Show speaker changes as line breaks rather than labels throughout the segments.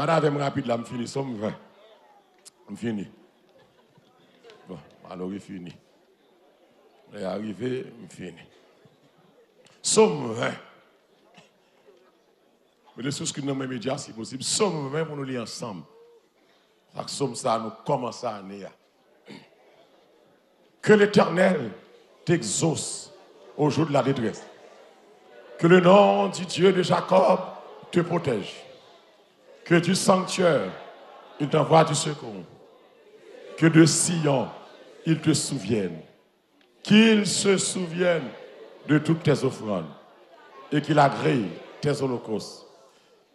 avec rapide là, je finis. Somme 20. Je finis. Bon, alors il finit. Il est arrivé, je finis. Somme 20. Mais les choses que nous avons médias, si possible, Somme 20 pour nous lire ensemble. Somme ça, nous commençons à année. Que l'Éternel t'exauce au jour de la détresse. Que le nom du Dieu de Jacob te protège. Que du sanctuaire, il t'envoie du secours. Que de Sion, il te souvienne. Qu'il se souvienne de toutes tes offrandes. Et qu'il agrée tes holocaustes.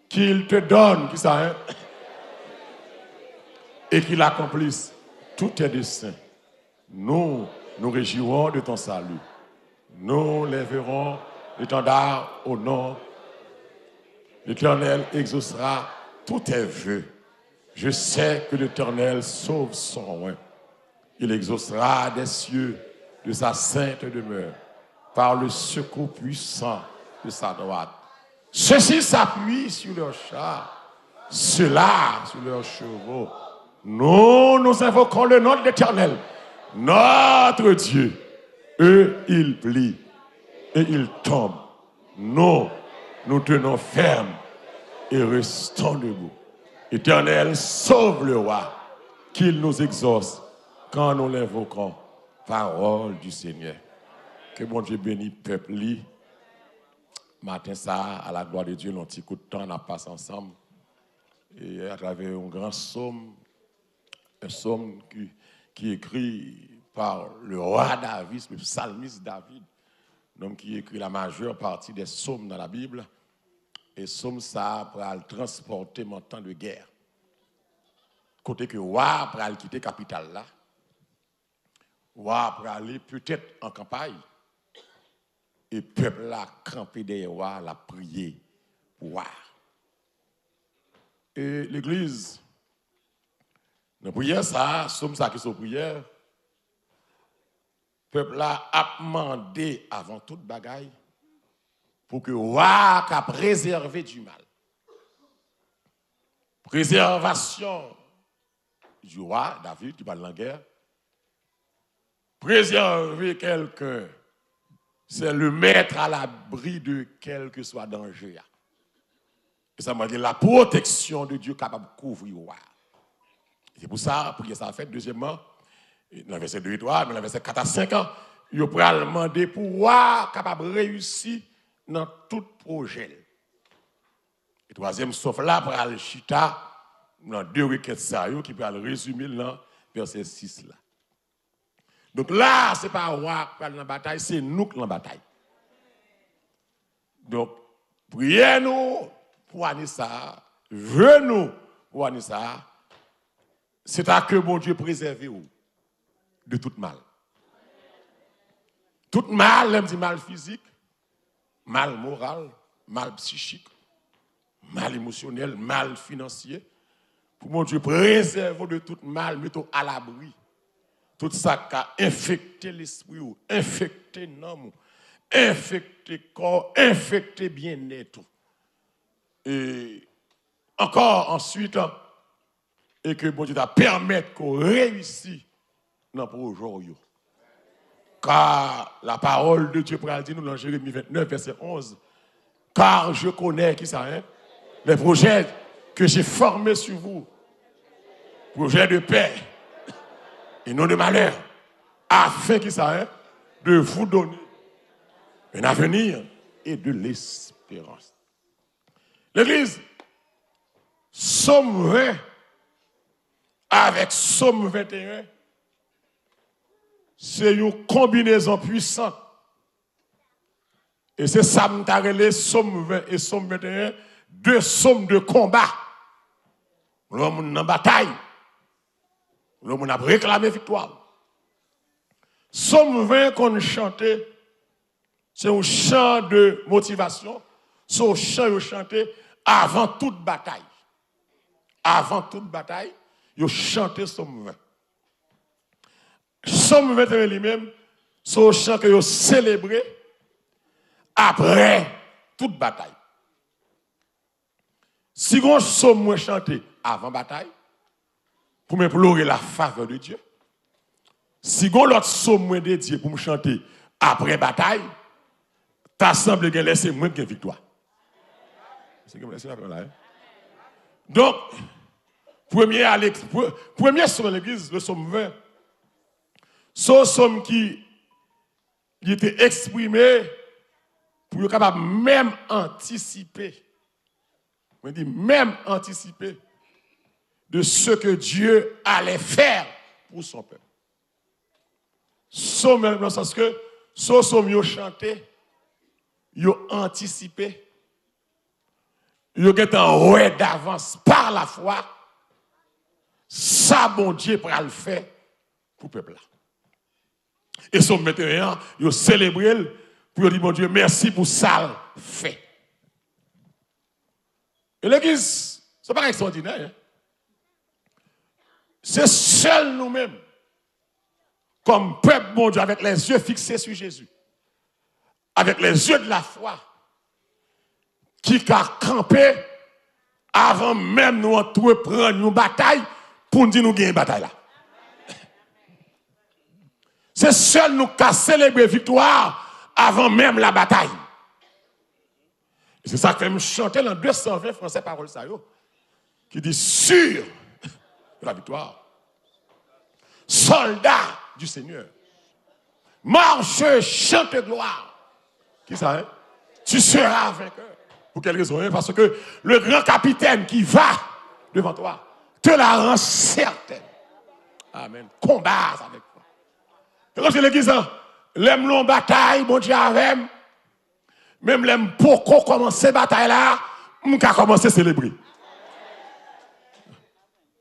Qu'il te donne, qui ça, hein? Et qu'il accomplisse tous tes desseins. Nous nous réjouirons de ton salut. Nous lèverons l'étendard au nom. L'Éternel exaucera tous tes vœux. Je sais que l'Éternel sauve son oint. Il exaucera des cieux de sa sainte demeure par le secours puissant de sa droite. Ceux-ci s'appuient sur leurs chars, ceux-là sur leurs chevaux. Nous invoquons le nom de l'Éternel, notre Dieu. Eux, ils plient et ils tombent. Nous tenons ferme et restons debout. Éternel, sauve le roi, qu'il nous exauce quand nous l'invoquons. Parole du Seigneur. Que mon Dieu bénisse le peuple. Matin, ça, à la gloire de Dieu, un petit coup de temps, on a passé ensemble. Et à travers un grand psaume, un psaume qui est écrit par le roi David, le psalmiste David, donc qui écrit la majeure partie des psaumes dans la Bible. Et psaume ça pour le transporter mon temps de guerre. Côté que roi pour aller quitter la capitale là, roi pour aller peut-être en campagne. Et le peuple là campé derrière roi, la prié pour roi. Et l'église, dans la prière ça, psaume ça qui est prière. Le peuple là a demandé avant toute bagaille pour que le roi a préservé du mal. Préservation du roi, David, qui parle en guerre. Préserver quelqu'un, c'est le mettre à l'abri de quel que soit danger. Et ça m'a dit la protection de Dieu capable de couvrir le roi. C'est pour ça, pour que ça fait. Deuxièmement, dans le verset 2 et 3, dans le verset 4 à 5 ans, il faut demander pour le roi capable de réussir dans tout projet. Et troisième, sauf là, pour aller chita, dans deux requêtes ça, qui peut le résumer dans verset 6 là. Donc là, ce n'est pas roi qui parle dans la bataille, c'est nous qui dans la bataille. Donc, priez-nous pour Anissa, venez-nous pour Anissa, c'est à que mon Dieu préserve vous de tout mal. Tout mal, même dit mal physique, mal moral, mal psychique, mal émotionnel, mal financier. Pour mon Dieu, préserve de tout mal, mettons à l'abri. Tout ça qui a infecté l'esprit, infecté l'âme, infecté le corps, infecté bien-être. Et encore ensuite, et que bon Dieu va permettre qu'on réussisse dans le projet. Car la parole de Dieu dit nous dans Jérémie 29, verset 11, car je connais, qui ça, hein, les projets que j'ai formés sur vous, projets de paix et non de malheur, afin qui ça, hein, de vous donner un avenir et de l'espérance. L'Église, Psaume 20 avec Psaume 21, c'est une combinaison puissante. Et c'est ça, m'tarrelé, Psaume 20 et Psaume 21, deux psaumes de combat. L'homme en bataille. L'homme a réclamé victoire. Psaume 20 qu'on chantait, c'est un chant de motivation. C'est un chant qu'on chantait avant toute bataille. Avant toute bataille, ils chantaient Psaume 20. Psaume 21 lui-même, c'est un chant que ils célébré après toute bataille. Si on somme chanter avant bataille, pour implorer la faveur de Dieu. Si on l'autre somme dédié pour me chanter après bataille, ta semble que laisser moins que victoire. C'est comme ça là. Donc, premier somme de l'église, le somme 20. Ce somme qui était exprimé pour être capable même anticiper. On dit même anticiper de ce que Dieu allait faire pour son peuple. Somme dans le sens que ce somme yo chanté, yo anticipé, yo get en ouais d'avance par la foi. Ça bon Dieu pour le faire pour le peuple là. Et son maintenant, ils ont célébré pour dire, mon Dieu, merci pour ça fait. Et l'église, ce n'est pas extraordinaire. Hein? C'est seul nous-mêmes, comme peuple, mon Dieu, avec les yeux fixés sur Jésus, avec les yeux de la foi, qui a campé avant même nous entreprendre une bataille pour nous dire nous gagner une bataille là. C'est seul nous qui célébrer victoire avant même la bataille. Et c'est ça que fait me chanter dans 220 français paroles ça yo, qui dit sûr de la victoire. Soldat du Seigneur. Marche, chante gloire. Qui ça hein? Tu seras vainqueur. Pour quelle raison hein? Parce que le grand capitaine qui va devant toi te la rend certaine. Amen. Combat avec toi. Et quand je l'église, l'aime long bataille, bon Dieu avec, même l'aime pour commencer bataille là, on va commencer à célébrer.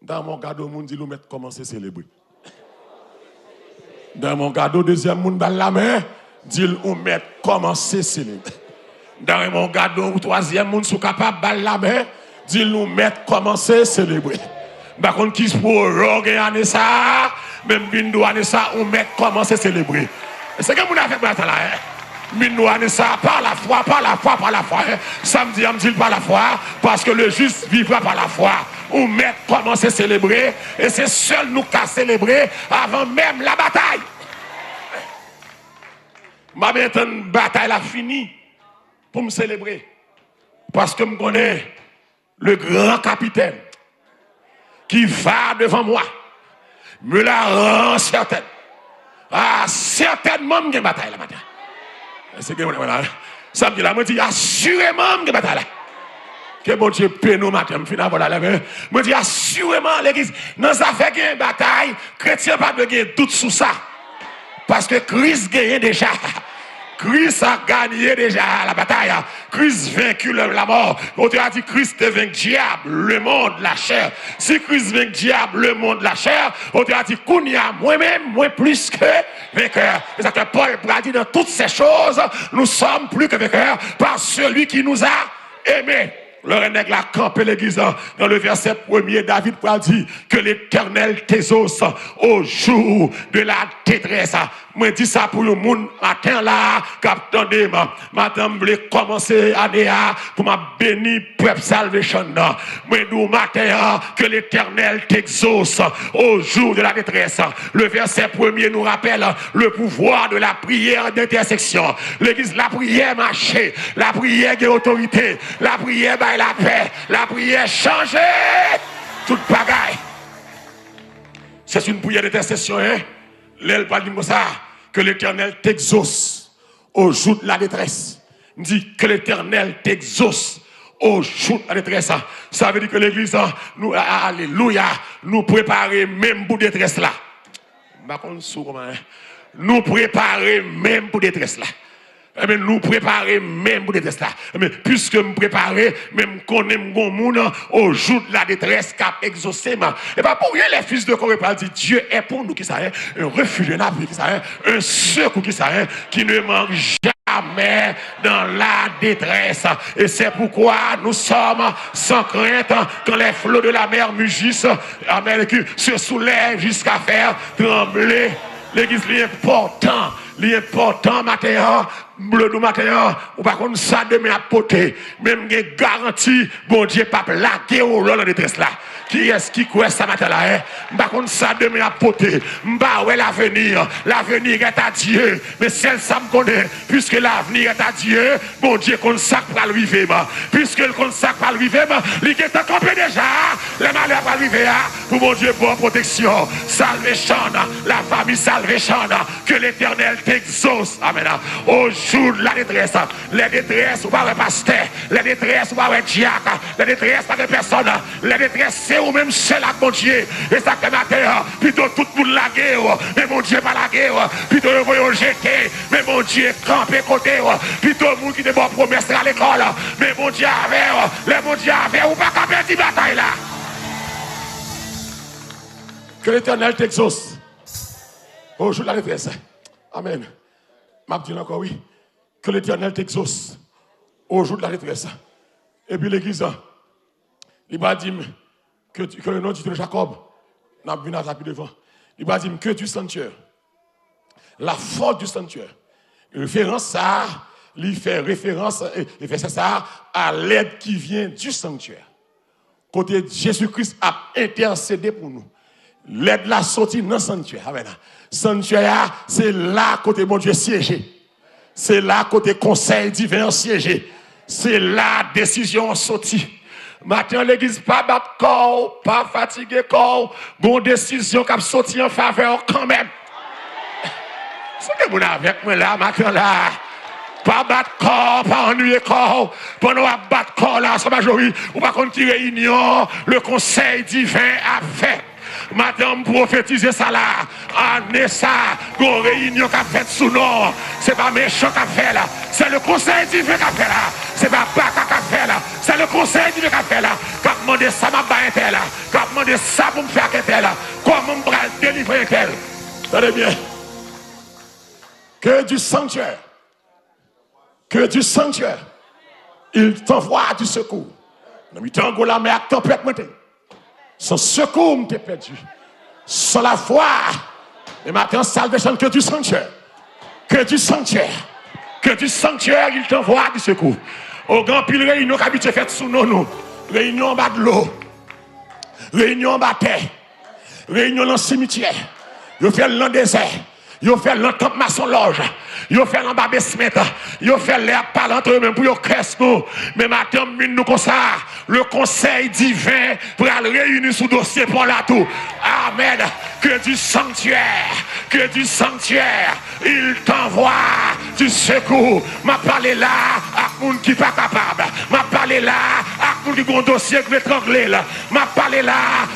Dans mon cadeau, on dit nous mettre commencer à célébrer. Dans mon cadeau, deuxième monde dans la main, dit nous mettre commencer à célébrer. Dans mon cadeau, troisième monde sont capable dans la main, dit nous mettre commencer à célébrer. Par contre, qui pour organiser ça, même bindo année ça, on met commencer à célébrer. C'est que vous avez fait ça là. Bindo année ça par la foi, par la foi, par la foi. Samedi, on dit par la foi, parce que le juste vivra par la foi. On met commencer à célébrer, et c'est seul nous qui célébrer avant même la bataille. Ma maintenant bataille a fini pour me célébrer, parce que je connais le grand capitaine qui va devant moi, me la rend certaine. Ah, certainement, je vais bataille la matin. C'est que voilà. Ça me dit là, me dit assurément, je vais bataille là. Que bon Dieu paie nous matin, me finit voilà la main. Me dit assurément, l'église, dans ça fait une bataille, chrétien pas de gagner doute sur ça. Parce que Christ gagne déjà. Christ a gagné déjà la bataille. Christ vaincu la mort. On a dit Christ est vaincu diable, le monde, la chair. Si Christ vaincu diable, le monde, la chair, on a dit qu'on y a moi-même, moins plus que vainqueur. C'est ça que Paul a dit dans toutes ces choses, nous sommes plus que vainqueurs par celui qui nous a aimés. Le renègre l'a campé l'église dans le verset 1er. David a dit que l'Éternel t'exauce au jour de la détresse. Moi dis ça pour le monde matin là, qu'attendez madame voulait commencer année pour m'a béni peuple salvation. Moi dis matin que l'Éternel t'exauce au jour de la détresse. Le verset 1er nous rappelle le pouvoir de la prière d'intersection. L'église la prière marché, la prière de autorité, la prière la paix, la prière changer toute bagaille. C'est une prière d'intercession, hein? L'elle parle comme ça, que l'Éternel t'exauce au jour de la détresse. Dit que l'Éternel t'exauce au jour de la détresse. Ça veut dire que l'église, nous, alléluia, nous préparer même pour détresse là. Nous préparer même pour détresse là. Eh bien, nous préparer même pour détresse là. Mais puisque nous préparer, même qu'on aime mon monde au jour de la détresse cap exaucé. Et pas pour rien les fils de Corée dit Dieu est pour nous qui ça un refuge, un abri qui ça un secours qui ça qui ne manque jamais dans la détresse. Et c'est pourquoi nous sommes sans crainte quand les flots de la mer mugissent, amen, qui se soulèvent jusqu'à faire trembler L'église est important. L'important matin, le matin, ou pas comme ça demain à porter. Même une garantie, bon Dieu, pas laguer au long de détresse là. Qui est-ce qui croit ça matin là, hein? M'pas comme ça demain à porter. M'pas ouais l'avenir est à Dieu. Mais celle ça me connaît, puisque l'avenir est à Dieu, bon Dieu consacre pas le vivre. Puisque le consacre pas le vivre, il est accompli déjà. Les malheurs pas le vivre pour mon Dieu pour protection. Salvation, la famille salvation, que l'Éternel t'exauce. Amen. Au jour de la détresse, les détresses ou pas un pasteur, les détresses ou pas un diacre, les détresses pas de personne, les détresses c'est ou même seul avec mon Dieu. Et ça fait matin, plutôt tout le monde la guerre, mais mon Dieu pas la guerre, plutôt le voyons jeter, mais mon Dieu campé côté, plutôt le monde qui te bon promesse à l'école, mais mon Dieu avait, les mon Dieu avait, ou pas camper cette bataille là. Que l'Éternel t'exauce. Au jour de la détresse. Amen. M'a dit encore oui. Que l'Éternel t'exauce. Au jour de la détresse. Et puis l'église, il m'a dit que le nom de Jacob n'a vu n'a plus devant. Il m'a dit que du sanctuaire. La force du sanctuaire. Référence ça, il fait référence, il fait ça à l'aide qui vient du sanctuaire. Côté Jésus-Christ a intercédé pour nous. L'aide la sortie dans le sanctuaire. Amen. Sanctuaire, c'est là côté mon Dieu siégé. C'est là côté conseil divin siégé. C'est là décision sortie. Maintenant l'église pas battre corps, pas fatigué corps, bon décision qui a sorti en faveur quand même. C'est que vous avec moi là maintenant là. Pas battre corps, pas ennuyer corps. Pendant à battre corps là, sa majorité, ou pas contre réunion, le conseil divin a fait. Madame prophétiser ça là, année ça, une réunion qu'a fait sous nous, c'est pas méchant qu'a fait là, c'est le conseil divin qu'a fait là, c'est pas Baka qu'a fait là, c'est le conseil divin qu'a fait là, qu'a demandé ça m'a pas là, qu'a demandé ça pour me faire qu'elle là, comment me délivrer qu'elle. Tenez bien, que du sanctuaire, il t'envoie du secours. Nous mettons la mer à tempête montée. Sans secours, t'es perdu. Sans la foi, et maintenant, salvation que du sanctuaire. Que du sanctuaire, il t'envoie du secours. Au grand pile réunion qu'habitué fait sous nous. Réunion en bas de l'eau. Réunion en bas de terre. Réunion dans le cimetière. Ils fait dans le désert. Ils fait dans le camp maçon loge. Ils fait dans le basement. Ils fait les parler entre eux-mêmes pour qu'ils crèsent nous. Mais maintenant, nous comme ça. Le conseil divin pour aller réunir sous dossier pour la tout. Amen. Que du sanctuaire, il t'envoie du secours. M'a parlé là à monde qui pas capable. M'a parlé là à monde qui a un dossier qui veut étrangler là. M'a parlé là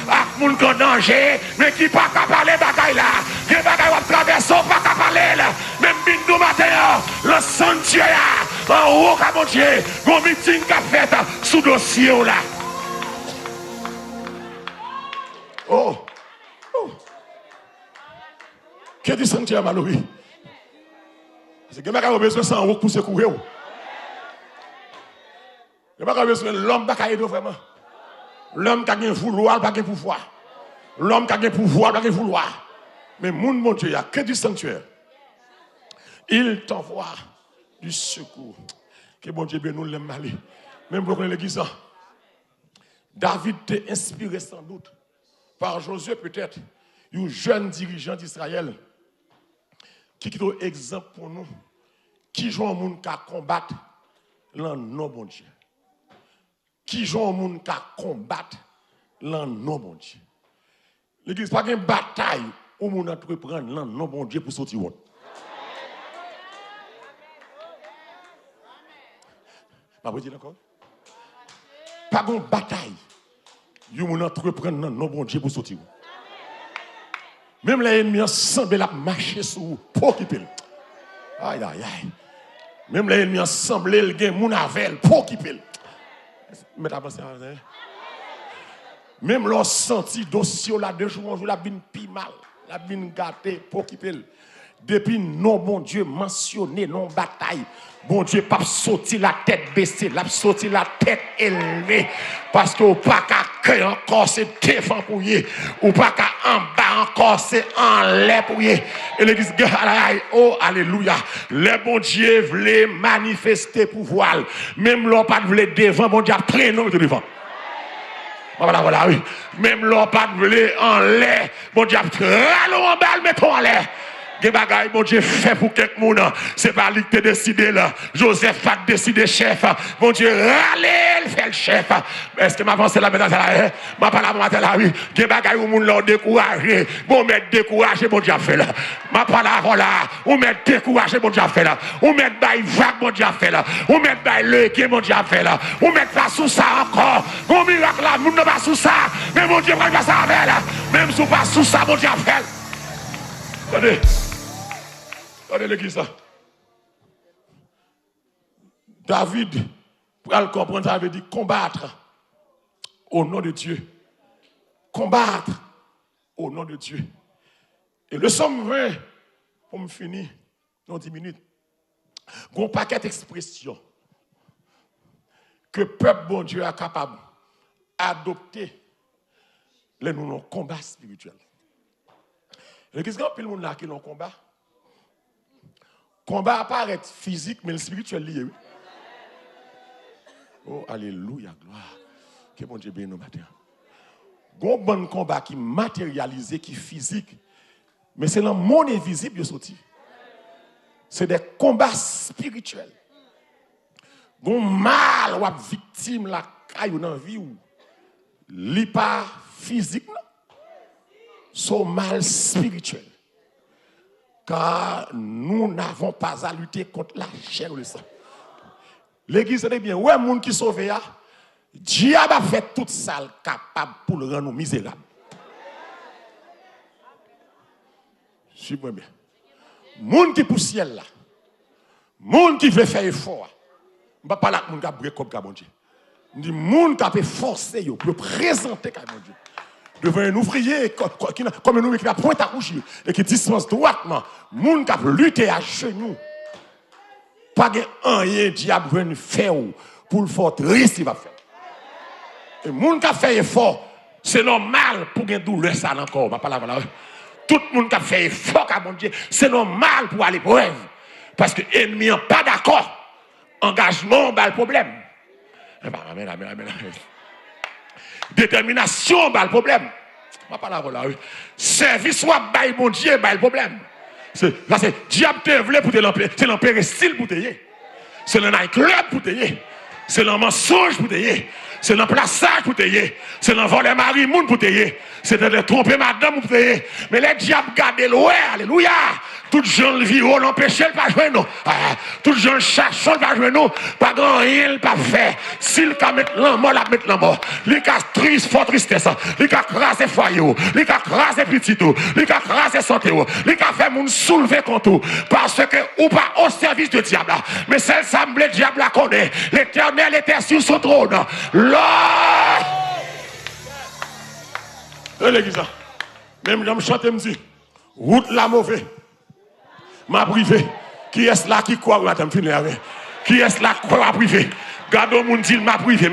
à monde qui est en danger, mais qui pas capable de bataille là. Qui bataille va traverser pas capable là. Même nous matin, le sanctuaire en haut comme mon Dieu, un meeting qu'a fait sous dossier là. Oh. Que du sanctuaire malheureux. C'est que je besoin de 100 euros pour secourir. Je n'ai pas besoin de l'homme qui a aidé vraiment. L'homme qui a un vouloir, pas un pouvoir. L'homme qui a un pouvoir, pas un vouloir. Mais mon Dieu, il n'y a que du sanctuaire. Il t'envoie du secours. Que bon Dieu nous l'aime aller. Même pour l'église. David t'a inspiré sans doute par Josué peut-être, un jeune dirigeant d'Israël qui est un exemple pour nous, qui joue un monde qui combattre le non bon Dieu. Qui joue un monde qui combattre le non bon Dieu. L'église pas une bataille où on entreprend le non bon Dieu pour sortir. Pas vous dire encore? Pas une bataille où on entreprend le non bon Dieu pour sortir. Même les ennemis semblent marcher sur vous pour occuper. Aïe, aïe, aïe. Même les ennemis semblent gagner mon avel pour occuper. Mais t'as pensé à ça? Même leur senti dossier là, de jour en jour, la bin pi mal, la bin gâté pour occuper. Depuis non, bon Dieu, mentionné, non bataille. Bon Dieu, pas sorti la tête baissée, la sorti la tête élevée. Parce que pas qu'à que encore c'est défend pour y, ou pas qu'à en bas encore c'est en l'air pour y. Et l'église, oh, alléluia. Les bon Dieu voulait manifester pouvoir. Même l'on pas voulait devant, bon Dieu a traîné devant. Voilà, oui. Même l'on pas voulait en l'air, bon Dieu a rallons en bas, mettons en l'air. Des bagailles, mon Dieu, fait pour quelqu'un monde. C'est pas lui qui t'a décidé là. Joseph a décidé chef. Mon Dieu, râlez, il fait le chef. Est-ce que m'avance là maintenant là? Ma parole là, oui. Des bagailles où moun l'ont découragé. Bon, mettre découragé, mon Dieu a fait là. Ma parole là, ou mettre découragé, mon Dieu a fait là. Ou mettre bail vague, mon Dieu a fait là. Ou mettre bail le mon Dieu a fait là. Ou mettre pas sous ça encore. Mon miracle là, moun n'a pas sous ça. Mais mon Dieu, prend pas ça avec là. Même sous pas sous ça, mon Dieu a fait. Attendez. Regardez l'église. David, pour le comprendre, ça veut dire combattre au nom de Dieu. Combattre au nom de Dieu. Et le Somme 20, pour me finir, dans 10 minutes, il y a un paquet d'expressions que le peuple bon Dieu est capable d'adopter les nous combat spirituel. L'église, il y a plein de monde là qui ont combat. Combat apparaît physique, mais le spirituel lié. Oui. Oh, alléluia, gloire. Que bon Dieu bénisse nos matins. Il y a un bon combat qui est matérialisé, qui est physique, mais c'est dans le monde invisible qui sorti. C'est des combats spirituels. Il y a un mal ou une victime la caille dans la vie ou li pas physique, non? C'est mal spirituel. Car nous n'avons pas à lutter contre la chair ou le sang. L'église, c'est bien, ouais, moun qui sauve ya, diable a fait tout ça capable pour le rendre nous misérables. Je bien. Moun qui pour ciel là, moun qui veut faire effort, je ne vais pas parler de moun qui a brûlé comme mon Dieu. Je dis moun qui a forcé pour présenter comme mon Dieu. Devant un ouvrier comme un ouvrier qui a pointe à coucher et qui dispense droitement, moun qui a lutté à genoux. Pas de rien diable veut faire pour le faire triste, il va faire. Et moun qui a fait effort, c'est normal pour gagner douleur ça encore. Tout le monde qui a fait effort à mon Dieu, c'est normal pour aller pour l'épreuve. Parce que l'ennemi n'est pas d'accord. Engagement, c'est le problème. Amen. Détermination, c'est le problème. Service, c'est mon Dieu, c'est le problème. Là, c'est diable te voulait pour te l'empêcher. C'est l'empéristyle pour te y. C'est le nightclub pour te y. C'est le mensonge pour te y. C'est l'emplaçage pour te y. C'est l'envoler mari moun pour te y. C'est de tromper madame pour te y. Mais les diables gardent loin, alléluia. Tout gens le vivent, l'empêcher, le pas jouer nous. Tout gens le cherchent, le pas jouer nous. Pas grand rien, le pas fait. S'il peut mettre l'amour, la mettre l'amour. Il peut triste, fort tristesse. Il peut craser foyer. Il peut craser petit tout. Il peut craser santé. Il peut faire moun soulever contre tout. Parce que, ou pas au service du diable. Mais celle semble le diable la connaît. L'Éternel était sur son trône. Là! L'église, même je me chante et me dit, route la mauvaise. Ma privé. Qui est là qui croit, madame, qui est là qui croit privé? Gardons mon dit ma privé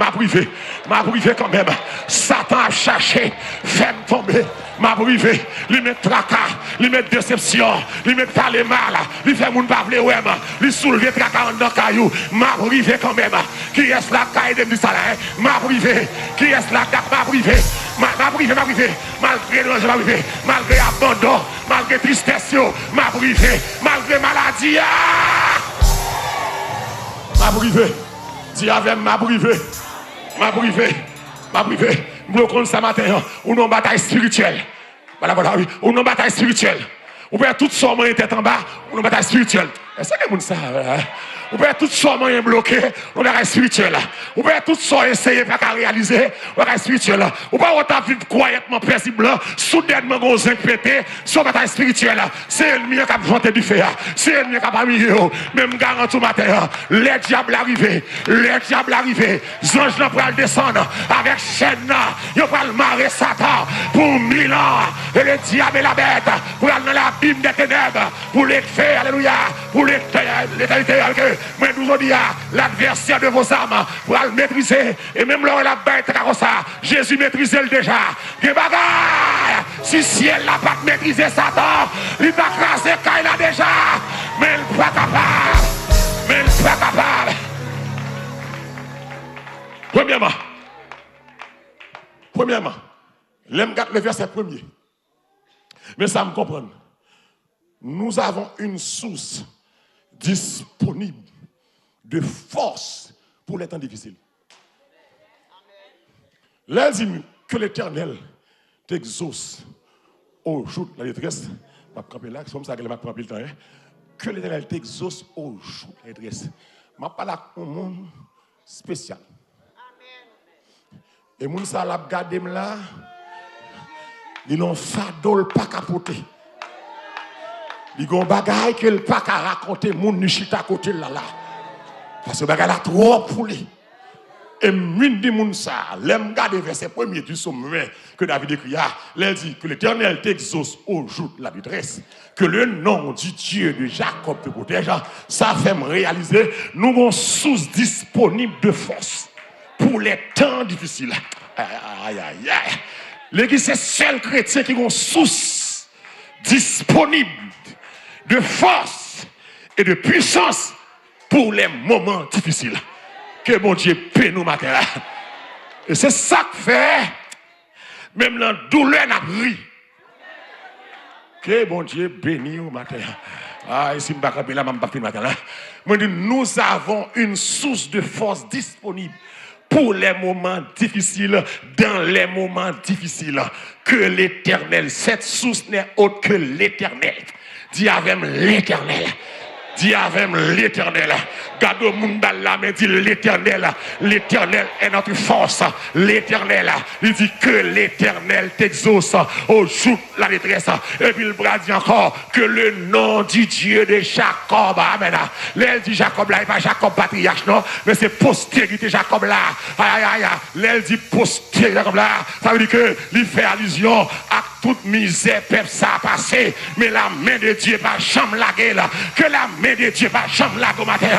quand même. Satan a cherché, fait tomber. Ma privé, lui met tracas, lui met déception, lui met parler mal, lui fait moun pas vle ouem, lui soulever tracas dans caillou. Ma privé quand même. Qui est là qui de ça là? Ma privé. Qui est là ma privé? Ma privé, malgré l'ange, ma privé, malgré abandon, malgré tristesse, ma privé, malgré maladie. Ma privé. Dis avec ma privé. Bloquons ça matin, ou non bataille spirituelle. Voilà, oui. Ou non bataille spirituelle. Ou bien tout son moyen tête en bas, ou non bataille spirituelle. Est-ce que vous savez ça? Ou bien tout son moyen bloqué, ou bataille spirituelle. Ou bien tout son essayé pas réaliser, ou bataille spirituelle. Ou bien autant vivre croyamment paisible, soudainement gros zinc pété, sur bataille spirituelle. C'est le mieux qui a vanté du feu. C'est le mieux qui a pas mis même garantie matin. Les diables arrivés, les anges n'ont pas le descendre avec chaîne, ils vont le marrer Satan pour 1000 ans. Et le diable et la bête pour aller dans l'abîme des ténèbres, pour les faire, alléluia, pour l'éternité. Moi, nous dis l'adversaire de vos âmes pour le maîtriser. Et même là, la bête comme ça, Jésus maîtrisait le déjà. Que bagaille, si ciel n'a pas maîtrisé Satan, il va craser quand il a déjà. Mais il n'est pas capable. Mais il n'est pas capable. Premièrement, l'aime le verset premier. Mais ça me comprend. Nous avons une source disponible de force pour les temps difficiles. Là, il dit que l'Éternel t'exauce au jour de la détresse. Je vais camper là, c'est comme ça que je vais camper le temps. Que l'Éternel t'exauce au jour de la détresse. Je parle à un monde spécial. Et moun sa la gade là, ils ont fadol pas capoté. Ils ont bagay que le pas ka raconter moun ni chita côté là. Parce que bagay la trop pour lui. Et mine di moun sa, l'aime gade verset premier du psaume 20 que David écrit, il dit que l'Éternel t'exauce au jour de la détresse, que le nom du Dieu de Jacob te protège. Ça fait me réaliser, nous avons source disponible de force pour les temps difficiles. Aïe, aïe, aïe. L'église, c'est seul chrétien qui a une source disponible de force et de puissance pour les moments difficiles. Que mon Dieu paie nous matin. Et c'est ça que fait, même dans la douleur, n'a ri. Que mon Dieu bénisse au matin. Ah, ici, je ne vais pas faire matin. Nous avons une source de force disponible pour les moments difficiles, dans les moments difficiles. Que l'Éternel, cette source n'est autre que l'Éternel. Dis avec l'Éternel. Dis avec l'Éternel. Garde au monde là, mais dis l'Éternel. L'Éternel est notre force. L'Éternel, il dit que l'Éternel t'exauce au jour de la détresse. Et puis le bras dit encore que le nom du Dieu de Jacob. Amen. L'aile dit Jacob là, il pas Jacob patriarche, non, mais c'est postérité Jacob là. Aïe, aïe, aïe. L'aile dit postérité Jacob là. Ça veut dire que il fait allusion à toute misère, peuple, ça a passé. Mais la main de Dieu va jamais la gueule. Que la main de Dieu va jamais la gueule.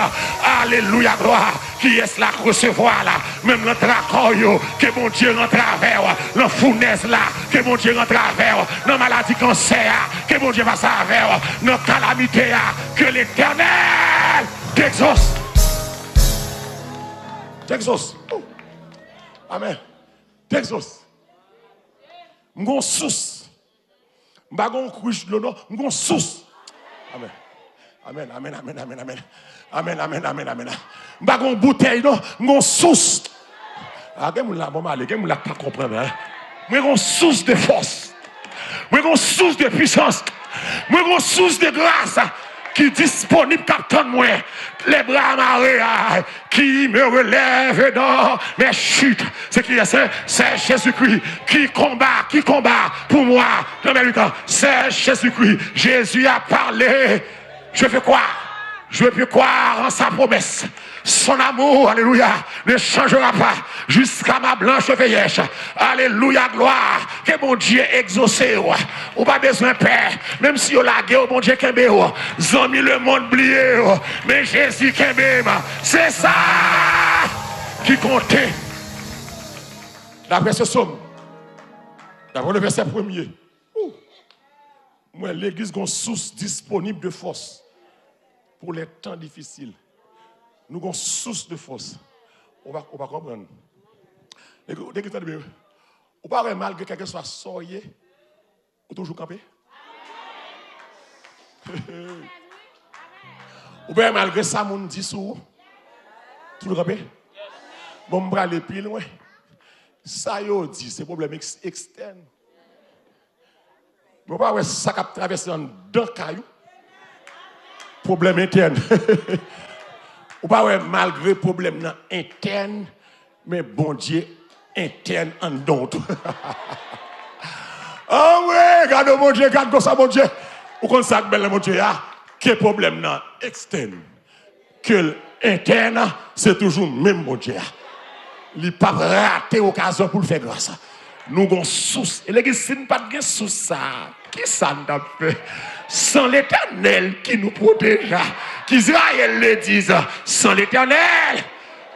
Alléluia, gloire. Qui est-ce là recevoir là? Même le tracoyo, que mon Dieu en travers. Le fournaise là, que mon Dieu en travers. La maladie cancer, que mon Dieu va travers. La calamité, que l'Éternel t'exauce. T'exauce. Amen. T'exauce. M'gon sous. M'bagon couche de l'eau, m'gon sous. Amen. Amen, amen, amen, amen, amen. Amen, amen, amen, amen. M'bagon bouteille, non, m'gon sous. Ah, qu'est-ce que vous l'avez pas comprendre, hein? M'gon source de force. M'gon source de puissance. M'gon source de grâce. Qui est disponible captain moi, les bras amarrés, qui me relève dans mes chutes. C'est qui c'est Jésus-Christ qui combat pour moi dans mes luttes. C'est Jésus-Christ. Jésus a parlé. Je fais quoi? Je veux croire en sa promesse. Son amour, alléluia, ne changera pas jusqu'à ma blanche vieillesse. Alléluia, gloire. Que mon Dieu exaucé. Ou pas besoin de père. Même si on l'a guerre, mon Dieu kembe. Zami le monde oublié. Mais Jésus kembe. C'est ça qui comptait. D'après ce somme, d'après le verset premier, moi, l'église a une source disponible de force pour les temps difficiles. Nous avons une source de force. On va comprendre. On va malgré quelque soit soyé, ou toujours camper. Ou bien malgré ça, mon dit sous, toujours camper. Bon, on va aller plus loin. Ça, yo dit, c'est un problème externe. On va voir ça qui a traversé dans deux cailloux. Problème interne. Ou pas malgré problème interne, mais bon Dieu interne en d'autres. Ah oui, regarde mon Dieu, regarde comme ça mon Dieu. Ou comme ça que mon Dieu a, que problème externe, que interne, c'est toujours même mon Dieu. Il n'a pas raté l'occasion pour le faire grâce. Nous avons source. Et l'église, si nous n'avons pas de source, ça, qui ça nous a fait? Sans l'Éternel qui nous protège. Qu'Israël le dise, sans l'Éternel.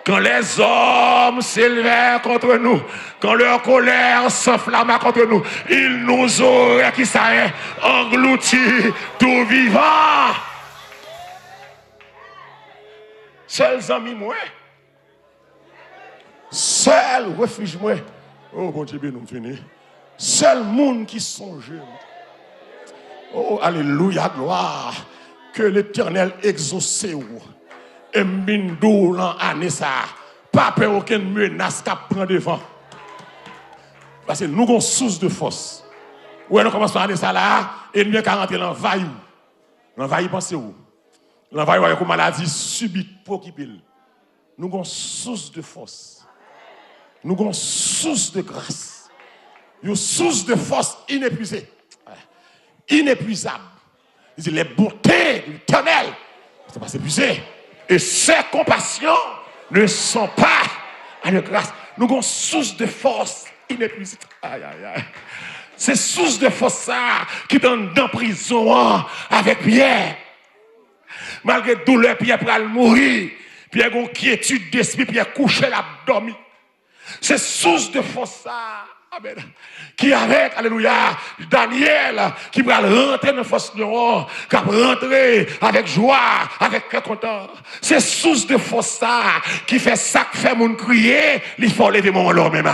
Quand les hommes s'élèvent contre nous, quand leur colère s'enflamma contre nous, ils nous auraient, qui ça est, engloutis tout vivant. Seuls amis, moi. Seul refuge, moi. Oh, bon Dieu, nous finissons. Seul monde qui songe. Oh, alléluia, gloire. Que l'Éternel exauce vous. Et m'bindou l'an année ça. Pas peur aucune menace qui prend devant. Parce que nous avons source de force. Où nous commençons à aller ça là, et nous avons rentrer dans l'envahir. L'envahir, pensez-vous? L'envahir avec une maladie subite pour qui pile. Nous avons source de force. Nous avons source de grâce. Une source de force inépuisée. Inépuisable. Les bontés de l'Éternel ne sont pas épuisées. Et ses compassions ne sont pas à la grâce. Nous avons source de force inépuisable. Aïe, aïe, aïe. C'est source de force ça qui donne dans prison avec Pierre. Malgré douleur, Pierre pour mourir. Pierre a une quiétude d'esprit, Pierre couché l'abdomen. C'est source de force ça. Amen. Qui avec, alléluia, Daniel, qui va rentrer dans la force de l'eau, qui va rentrer avec joie, avec cœur content. C'est source de force ça, qui fait ça, qui fait mon crier, il faut lever mon l'homme même.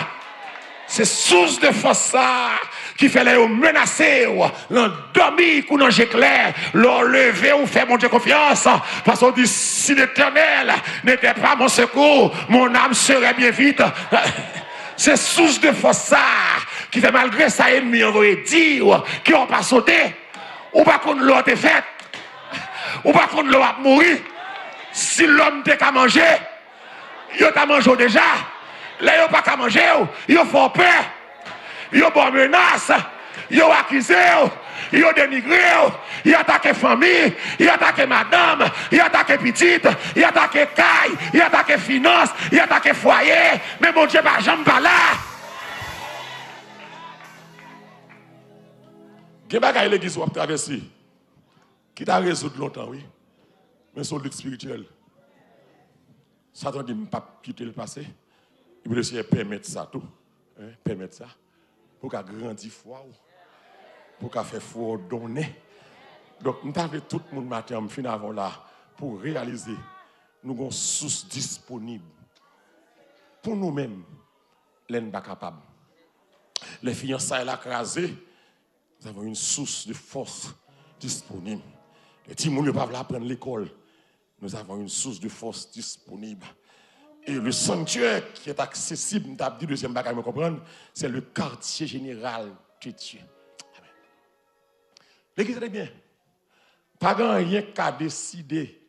C'est source de force ça, qui fait les menacer, l'endormir, ou dans j'éclair, l'enlever ou faire mon Dieu confiance. Parce qu'on dit, si l'Éternel n'était pas mon secours, mon âme serait bien vite. C'est source de force ça qui fait malgré ça ennemi envoyé dire qui n'ont pas sauté ou pas qu'on l'autre fait ou pas qu'on l'autre a mourir. Si l'homme n'a qu'à manger, il a mangé déjà. Là, il n'a pas qu'à manger, il a fait peur, il a bonne menace, il a accusé, il a dénigré, il a attaqué famille, il a attaqué madame, il a attaqué petite, il a attaqué caille, il a attaqué finance, il a attaqué foyer, mais mon Dieu, pas jamais pas là. Quel bagage l'église va traverser? Qui t'a résoudre longtemps, oui, mais sur le lutte spirituel. Satan dit, pas quitter le passé. Il veut essayer de permettre ça tout. Hein, permettre ça. Pour qu'à grandir foi. Pour qu'à faire foi donner. Donc, nous avons tout le monde matin, fin avant là, pour réaliser, nous avons une source disponible. Pour nous-mêmes, nous ne sommes pas capables. Les fiançailles là crasées, nous avons une source de force disponible. Les petits gens ne peuvent pas apprendre l'école. Nous avons une source de force disponible. Et le sanctuaire qui est accessible, nous avons dit deuxième bagage, me comprendre, c'est le quartier général de Dieu. L'église est bien. Pas grand rien qu'à décider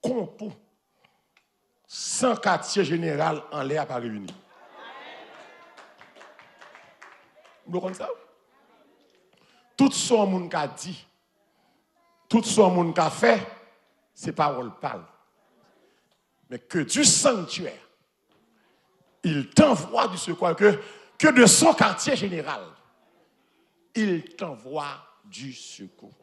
qu'on sans quartier général en l'air pas réuni. Vous comprenez ça? Tout ce que monde a dit, tout ce que monde a fait, c'est parole parle. Mais que du sanctuaire, il t'envoie du secours, que de son quartier général, il t'envoie du secours.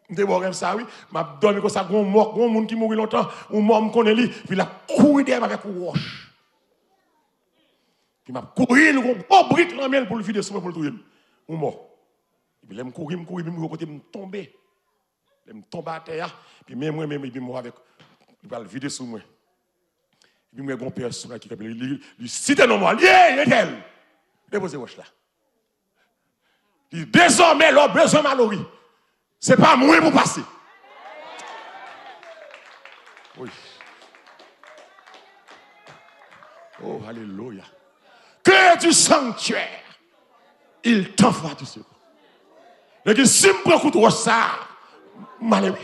Je vais ça, oui. Je vais donner ça, un monde qui mourit longtemps, un mort me connaît, puis il a couru derrière avec une roche. Puis il m'a couru, il a un brique dans la pour le vider pour le trouver. Un mort. Puis il m'a couru, puis il m'a tombé. Il m'a tombé à terre, puis même moi, il m'a avec, il va le vider sur moi. Puis moi, mon père, qui lui cite un homme, il est tel. Déposez roche là. Il dit, désormais, l'homme besoin malheureux. Ce n'est pas moi pour passer. Oui. Oh, alléluia. Que du sanctuaire, il t'envoie du secours. Et si je prends coup de ça, malheureux.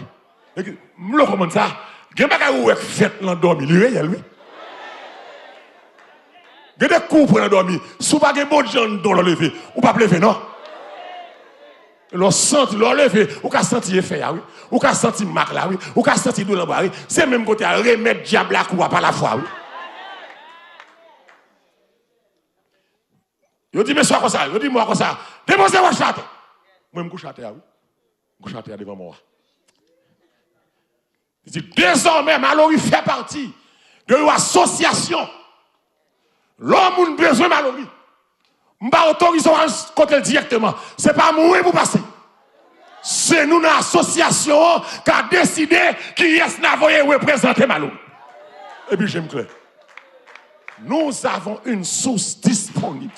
Je me recommande ça. Je ne sais pas où est fait l'endormi. Il est réel, oui. Il y a des coups pour l'endormi. Si vous n'avez pas de gens dans le lever, vous ne pouvez pas lever, non? L'on sent, l'on lever, ou qu'à sentir effet, oui. Ou qu'à sentir marque là, oui. Ou qu'à sentir douleur là, oui. C'est même côté à remettre diable à coup par la foi, oui. Il dit, mais soit comme ça. Il dit, moi comme ça. Déposez-moi château. Moi, je me couche à terre, oui. Je me couche à terre devant moi. Il dit, désormais, Mallory fait partie de l'association. L'homme a besoin de Mallory. Je ne vais pas autoriser à côté directement. Ce n'est pas moi pour passer. C'est nous, l'association, qui a décidé qui est-ce qui représenter Mallory. Et puis, j'aime clair. Nous avons une source disponible.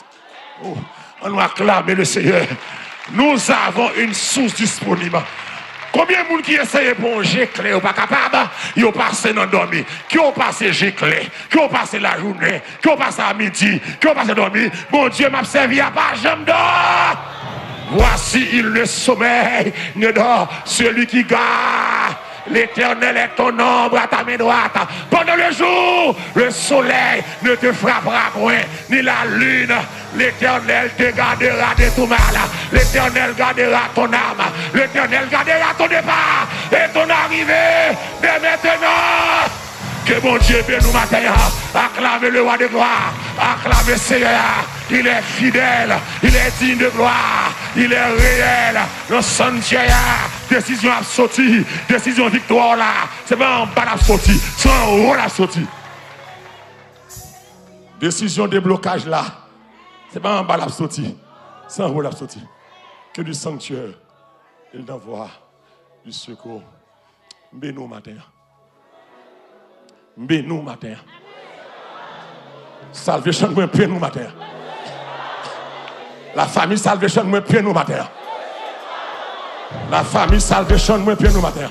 Oh, on va acclamer le Seigneur. Nous avons une source disponible. Combien de monde qui essaye de plonger clair ou pas capable, ils ont passé dans le dormir, qui ont passé clair, qui ont passé la journée, qui ont passé à midi, qui ont passé dormir. Mon Dieu m'a servi à pas jamais d'or. Voici il le sommeil ne dort celui qui garde. L'Éternel est ton ombre à ta main droite. Pendant le jour, le soleil ne te frappera point, ni la lune. L'Éternel te gardera de tout mal. L'Éternel gardera ton âme. L'Éternel gardera ton départ et ton arrivée dès maintenant. Que mon Dieu bénisse nous matin. Acclamez le roi de gloire. Acclamez le Seigneur. Il est fidèle. Il est digne de gloire. Il est réel. Le sanctuaire. Décision a sorti. Décision victoire là. C'est pas en bas la sortie. C'est en haut la sortie. Décision de blocage là. C'est pas en bas la sortie. C'est en haut la sortie. Que du sanctuaire. Il d'envoie du secours. Bénis-nous matin. Bénis-nous matin. Salvation, moi, prie nous matin. La famille Salvation, moi, prie nous matin. La famille Salvation, moi, prie nous matin.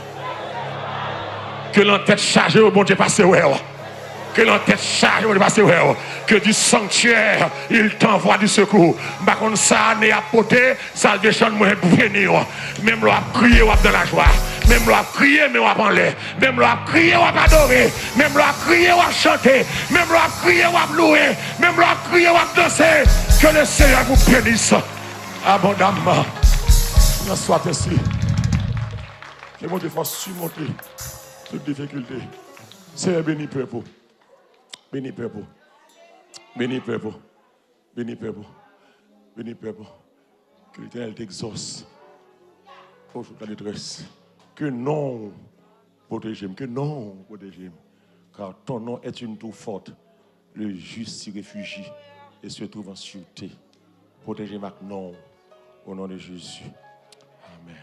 Que l'entête chargée au bon Dieu passe ouais. Que l'entête chargée au bon Dieu passe ouais. Que du sanctuaire, il t'envoie du secours. Par contre, ça n'est à porter, Salvation, moi, béni. Même l'on a crié dans la joie. Même l'on a crié, mais on a parlé. Même l'on a crié, on a adoré. Même l'on a crié, on a chanté. Même l'on a crié, on a loué. Même l'on a crié, on a dansé. Que le Seigneur vous bénisse abondamment. Il en soit ainsi. Que mon Dieu fasse surmonter toute difficulté. Seigneur, béni peuple. Béni peuple. Béni peuple. Béni peuple. Béni peuple. Que l'Éternel t'exauce. Pour toute la détresse. Que non protégez-moi. Que non protégez-moi. Car ton nom est une tour forte. Le juste s'y réfugie et se trouve en sûreté. Protégez-moi non au nom de Jésus. Amen.